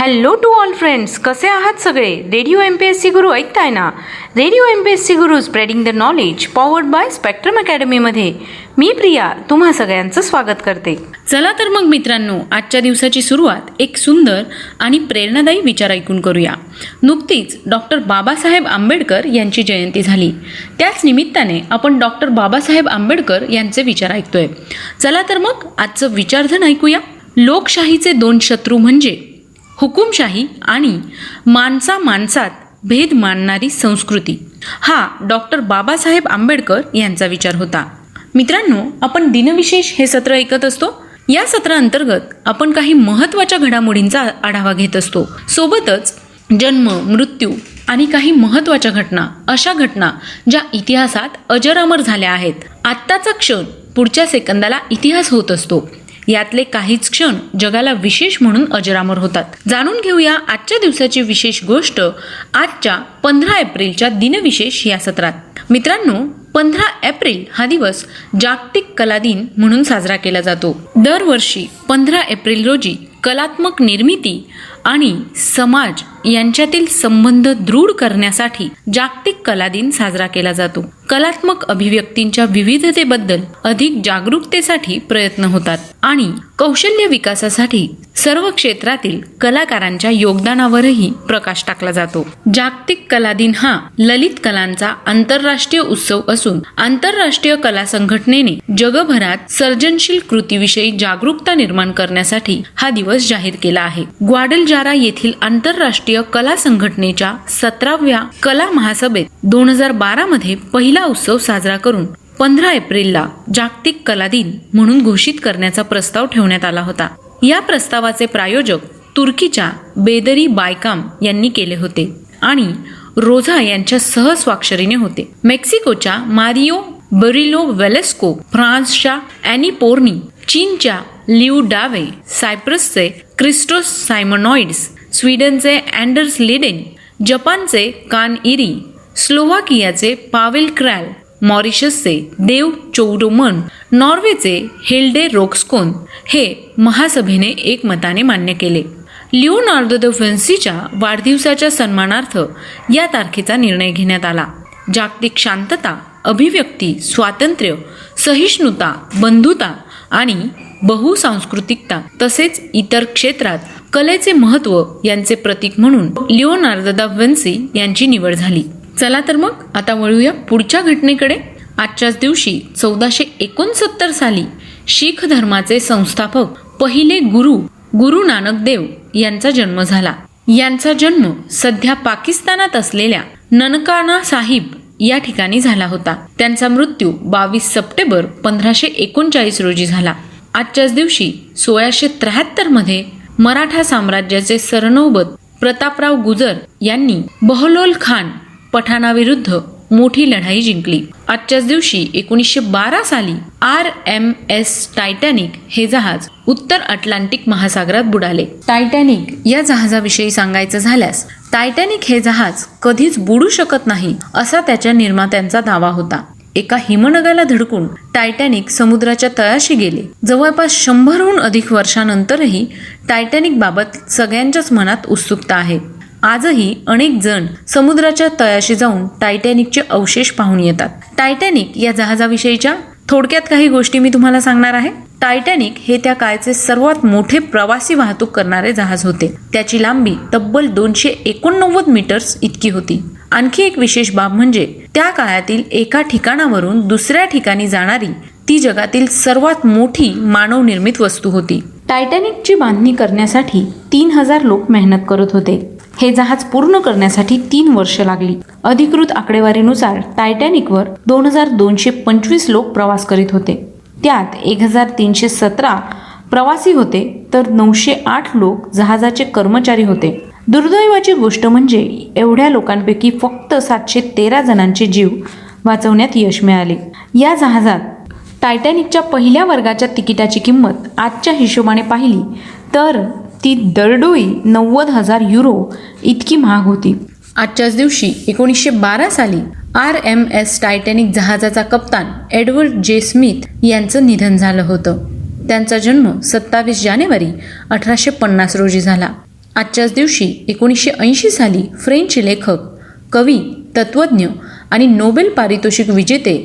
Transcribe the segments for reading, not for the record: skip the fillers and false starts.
Hello to all friends, कसे आहात सगळे? रेडिओ MPSC गुरु ऐकताय ना? Radio MPSC Guru spreading the knowledge powered by spectrum अकॅडमीमध्ये मी प्रिया तुम्हा सगळ्यांचं स्वागत करते. चला तर मग मित्रांनो, आजच्या दिवसाची सुरुवात एक सुंदर आणि प्रेरणादायी विचार ऐकून करूया. नुकतीच डॉक्टर बाबासाहेब आंबेडकर यांची जयंती झाली. त्याच निमित्ताने आपण डॉक्टर बाबासाहेब आंबेडकर यांचे विचार ऐकतोय. चला तर मग आजचं विचारधन ऐकूया. लोकशाहीचे दोन शत्रू म्हणजे हुकुमशाही आणि माणसात भेद मानणारी संस्कृती. हा डॉक्टर बाबासाहेब आंबेडकर यांचा विचार होता. मित्रांनो, आपण दिनविशेष हे सत्र ऐकत असतो. या सत्राअंतर्गत आपण काही महत्त्वाच्या घडामोडींचा आढावा घेत असतो. सोबतच जन्म, मृत्यू आणि काही महत्त्वाच्या घटना, अशा घटना ज्या इतिहासात अजरामर झाल्या आहेत. आत्ताचा क्षण पुढच्या सेकंदाला इतिहास होत असतो. यातले काहीच क्षण जगाला विशेष म्हणून अजरामर होतात. जाणून घेऊया आजच्या दिवसाची विशेष गोष्ट आजच्या 15 एप्रिलच्या दिनविशेष या सत्रात. मित्रांनो, 15 एप्रिल हा दिवस जागतिक कला दिन म्हणून साजरा केला जातो. दरवर्षी 15 एप्रिल रोजी कलात्मक निर्मिती आणि समाज यांच्यातील संबंध दृढ करण्यासाठी जागतिक कला दिन साजरा केला जातो. कलात्मक अभिव्यक्तींच्या विविधतेबद्दल अधिक जागरूकतेसाठी प्रयत्न होतात आणि कौशल्य विकासासाठी सर्व क्षेत्रातील कलाकारांच्या योगदानावरही प्रकाश टाकला जातो. जागतिक कला दिन हा ललित कलांचा आंतरराष्ट्रीय उत्सव असून आंतरराष्ट्रीय कला संघटनेने जगभरात सर्जनशील कृतीविषयी जागरूकता निर्माण करण्यासाठी हा दिवस जाहीर केला आहे. ग्वाडलजारा येथील आंतरराष्ट्रीय कला संघटनेच्या 17व्या कला महासभेत 2012 मध्ये पहिला उत्सव साजरा करून 15 एप्रिलला जागतिक कला दिन म्हणून घोषित करण्याचा प्रस्ताव ठेवण्यात आला होता. या प्रस्तावाचे प्रायोजक तुर्कीच्या बेदरी बायकाम यांनी केले होते आणि रोझा यांच्या सहस्वाक्षरीने होते. मेक्सिकोच्या मारिओ बरिलो वेलेस्को, फ्रान्सच्या ॲनी पोर्नी, चीनच्या लिऊ डावे, सायप्रसचे क्रिस्टोस सायमोनॉइड्स, स्वीडनचे अँडर्स लिडेन, जपानचे कान इरी, स्लोवाकियाचे पावेल क्रॅल, मॉरिशसचे देव चौडोमन, नॉर्वेचे हेल्डे रोक्सकोन हे महासभेने एकमताने मान्य केले. लिओनार्दो दा विन्सीच्या वाढदिवसाच्या सन्मानार्थ या तारखेचा निर्णय घेण्यात आला. जागतिक शांतता, अभिव्यक्ती, स्वातंत्र्य, सहिष्णुता, बंधुता आणि बहुसांस्कृतिकता तसेच इतर क्षेत्रात कलेचे महत्त्व यांचे प्रतीक म्हणून लिओनार्दो दा विन्सी यांची निवड झाली. चला तर मग आता वळूया पुढच्या घटनेकडे. आजच्याच दिवशी 1469 साली शीख धर्माचे संस्थापक पहिले गुरु नानक देव यांचा जन्म झाला. यांचा जन्म सध्या पाकिस्तानात असलेल्या ननकाना साहिब या ठिकाणी झाला होता. त्यांचा मृत्यू 22 सप्टेंबर 1539 रोजी झाला. आजच्याच दिवशी 1673 मध्ये मराठा साम्राज्याचे सरनौबत प्रतापराव गुजर यांनी बहलोल खान पठाणाविरुद्ध मोठी लढाई जिंकली. आजच्याच दिवशी 1912 साली RMS टायटॅनिक हे जहाज उत्तर अटलांटिक महासागरात बुडाले. टायटॅनिक या जहाजाविषयी सांगायचं झाल्यास, टायटॅनिक हे जहाज कधीच बुडू शकत नाही असा त्याच्या निर्मात्यांचा दावा होता. एका हिमनगाला धडकून टायटॅनिक समुद्राच्या तळाशी गेले. जवळपास 100हून अधिक वर्षानंतरही टायटॅनिक बाबत सगळ्यांच्याच मनात उत्सुकता आहे. आजही अनेक जण समुद्राच्या तळाशी जाऊन टायटॅनिकचे अवशेष पाहून येतात. टायटॅनिक या जहाजाविषयीच्या थोडक्यात काही गोष्टी मी तुम्हाला सांगणार आहे. टायटॅनिक हे त्या काळचे सर्वात मोठे प्रवासी वाहतूक करणारे जहाज होते. त्याची लांबी तब्बल 289 मीटर्स इतकी होती. आणखी एक विशेष बाब म्हणजे त्या काळातील एका ठिकाणावरून दुसऱ्या ठिकाणी जाणारी ती जगातील सर्वात मोठी मानवनिर्मित वस्तू होती. टायटॅनिकची बांधणी करण्यासाठी 3000 लोक मेहनत करत होते. हे जहाज पूर्ण करण्यासाठी 3 वर्ष लागली. अधिकृत आकडेवारीनुसार टायटॅनिकवर 2225 लोक प्रवास करीत होते. त्यात 1317 प्रवासी होते तर 908 लोक जहाजाचे कर्मचारी होते. दुर्दैवाची गोष्ट म्हणजे एवढ्या लोकांपैकी फक्त 713 जणांचे जीव वाचवण्यात यश मिळाले. या जहाजात टायटॅनिकच्या पहिल्या वर्गाच्या तिकिटाची किंमत आजच्या हिशोबाने पाहिली तर ती दरडोई 90,000 युरो इतकी महाग होती. आजच्याच दिवशी 1912 साली RMS टायटॅनिक जहाजाचा कप्तान एडवर्ड जे स्मिथ यांचं निधन झालं होतं. त्यांचा जन्म 27 जानेवारी 1850 रोजी झाला. आजच्याच दिवशी 1980 साली फ्रेंच लेखक, कवी, तत्त्वज्ञ आणि नोबेल पारितोषिक विजेते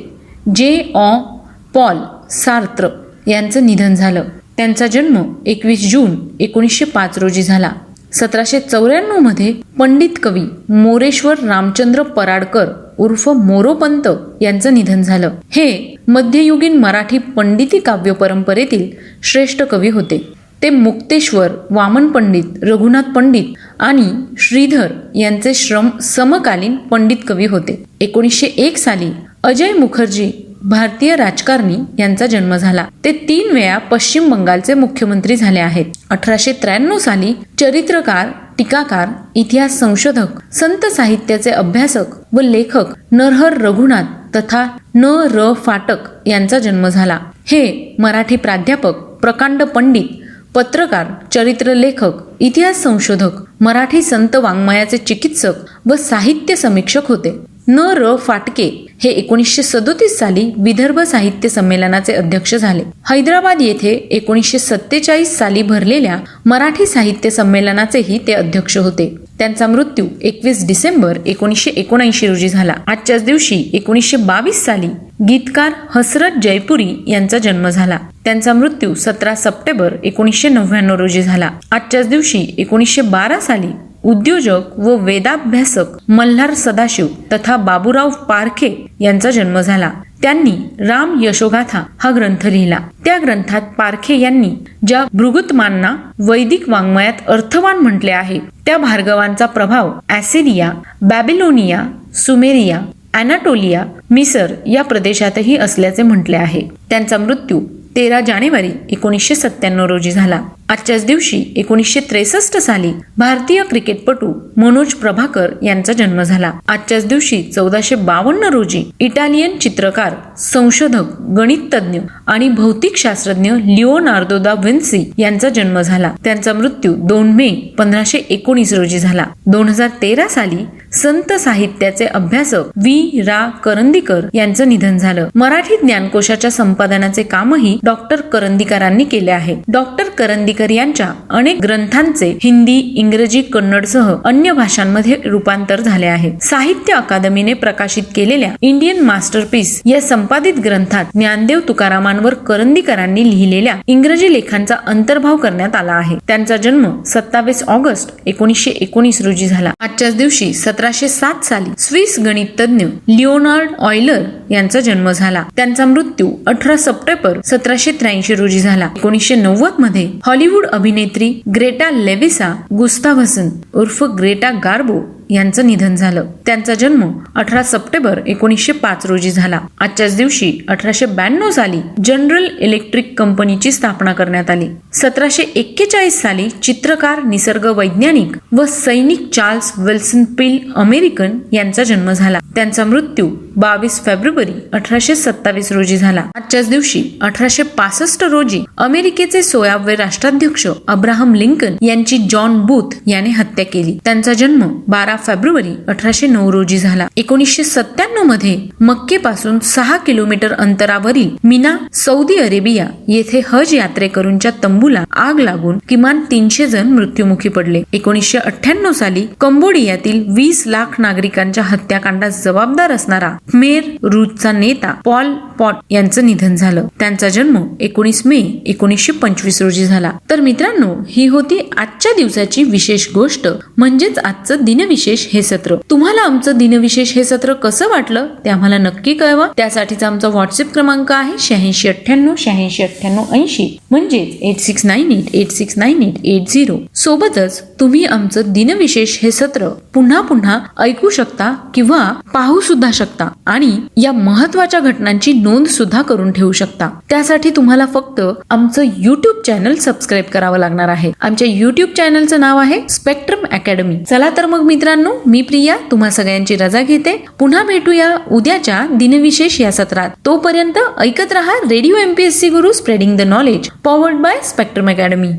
पॉल सार्त्र यांचं निधन झालं. त्यांचा जन्म 21 जून 1905 रोजी झाला. 1794 मध्ये पंडित कवी मोरेश्वर रामचंद्र पराडकर उर्फ मोरोपंत यांचं निधन झालं. हे मध्ययुगीन मराठी पंडिती काव्य परंपरेतील श्रेष्ठ कवी होते. ते मुक्तेश्वर, वामन पंडित, रघुनाथ पंडित आणि श्रीधर यांचे समकालीन पंडित कवी होते. 1901 साली अजय मुखर्जी भारतीय राजकारणी यांचा जन्म झाला. ते 3 वेळा पश्चिम बंगालचे मुख्यमंत्री झाले आहेत. 1893 साली चरित्रकार, टीकाकार, इतिहास संशोधक, संत साहित्याचे अभ्यासक व लेखक नरहर रघुनाथ तथा न.र. फाटक यांचा जन्म झाला. हे मराठी प्राध्यापक, प्रकांड पंडित, पत्रकार, चरित्रलेखक, इतिहास संशोधक, मराठी संत वाङ्मयाचे चिकित्सक व साहित्य समीक्षक होते. न.र. फाटके हे 1937 साली विदर्भ साहित्य संमेलनाचे अध्यक्ष झाले. हैदराबाद येथे 1947 साली भरलेल्या मराठी साहित्य संमेलनाचेही ते अध्यक्ष होते. त्यांचा मृत्यू 21 डिसेंबर 1979 रोजी झाला. आजच्याच दिवशी 1922 साली गीतकार हसरत जयपुरी यांचा जन्म झाला. त्यांचा मृत्यू 17 सप्टेंबर 1999 रोजी झाला. आजच्याच दिवशी 1912 साली उद्योजक व वेदाभ्यासक मल्हार सदाशिव तथा बाबूराव पारखे यांचा जन्म झाला. त्यांनी राम यशोगाथा हा ग्रंथ लिहिला. त्या ग्रंथात पारखे यांनी ज्या भृगुतमांना वैदिक वाङ्मयात अर्थवान म्हटले आहे, त्या भार्गवांचा प्रभाव ॲसिरिया, बॅबिलोनिया, सुमेरिया, ॲनाटोलिया, मिसर या प्रदेशातही असल्याचे म्हटले आहे. त्यांचा मृत्यू 13 जानेवारी 1997 रोजी झाला. आजच्याच दिवशी 1963 साली भारतीय क्रिकेटपटू मनोज प्रभाकर यांचा जन्म झाला. आजच्याच दिवशी 1452 रोजी इटालियन चित्रकार, संशोधक, गणिततज्ञ आणि भौतिक शास्त्रज्ञ लिओनार्दो दा विन्सी यांचा जन्म झाला. त्यांचा मृत्यू 2 मे 1519 रोजी झाला. 2013 साली संत साहित्याचे अभ्यासक वी.रा. करंदीकर यांचं निधन झालं. मराठी ज्ञानकोशाच्या संपादनाचे कामही डॉक्टर करंदीकरांनी केले आहे. डॉक्टर करंदीकर यांच्या अनेक ग्रंथांचे हिंदी, इंग्रजी, कन्नडसह अन्य भाषांमध्ये रूपांतर झाले आहे. साहित्य अकादमीने प्रकाशित केलेल्या इंडियन मास्टरपीस या संपादित ग्रंथात ज्ञानदेव तुकारामांवर करंदीकरांनी लिहिलेल्या इंग्रजी लेखांचा अंतर्भाव करण्यात आला आहे. त्यांचा जन्म 27 ऑगस्ट 1919 रोजी झाला. आजच्याच दिवशी 1707 साली स्विस गणिततज्ञ लिओनार्ड ऑयलर यांचा जन्म झाला. त्यांचा मृत्यू 18 सप्टेंबर 1783 रोजी झाला. 1990 मध्ये हॉलिवूड अभिनेत्री ग्रेटा लेविसा गुस्ताव्हसन उर्फ ग्रेटा गार्बो यांचं निधन झालं. त्यांचा जन्म 18 सप्टेंबर 1905 रोजी झाला. आजच्याच दिवशी 1892 साली जनरल इलेक्ट्रिक कंपनीची स्थापना करण्यात आली. 1741 साली चित्रकार, निसर्ग वैज्ञानिक व सैनिक चार्ल्स विल्सन पिल अमेरिकन यांचा जन्म झाला. त्यांचा मृत्यू 22 फेब्रुवारी 1827 रोजी झाला. आजच्याच दिवशी 1865 रोजी अमेरिकेचे 16वे राष्ट्राध्यक्ष अब्राहम लिंकन यांची जॉन बूथ याने हत्या केली. त्यांचा जन्म 12 फेब्रुवारी 1809 रोजी झाला. 1997 मध्ये मक्केपासून 6 किलोमीटर अंतरावरील मिना, सौदी अरेबिया येथे हज यात्रेकरूंच्या तंबूला आग लागून किमान 300 जण मृत्युमुखी पडले. 1998 साली कंबोडियातील 20 लाख नागरिकांच्या हत्याकांडास जबाबदार असणारा खमेर रूजचा नेता पॉल पॉट यांचं निधन झालं. त्यांचा जन्म 19 मे 1925 रोजी झाला. तर मित्रांनो, ही होती आजच्या दिवसाची विशेष गोष्ट, म्हणजेच आजचं दिनविशेष हे सत्र. तुम्हाला आमचं दिनविशेष हे सत्र कसं वाटलं ते आम्हाला नक्की कळवा. त्यासाठीचा आमचा व्हॉट्सअप क्रमांक आहे 8698 म्हणजेच 8698869880. सोबतच तुम्ही आमचं दिनविशेष हे सत्र पुन्हा पुन्हा ऐकू शकता किंवा पाहू सुद्धा शकता आणि या महत्वाच्या घटनांची नोंद सुद्धा करून ठेवू शकता. त्यासाठी तुम्हाला फक्त आमचं YouTube चॅनल सबस्क्राईब करावं लागणार आहे. आमच्या YouTube चॅनलचं नाव आहे स्पेक्ट्रम अकॅडमी. चला तर मग मित्रांनो, मी प्रिया तुम्हा सगळ्यांची रजा घेते. पुन्हा भेटूया उद्याच्या दिनविशेष या सत्रात. तोपर्यंत ऐकत रहा radio MPSC Guru, spreading the knowledge, powered by spectrum academy.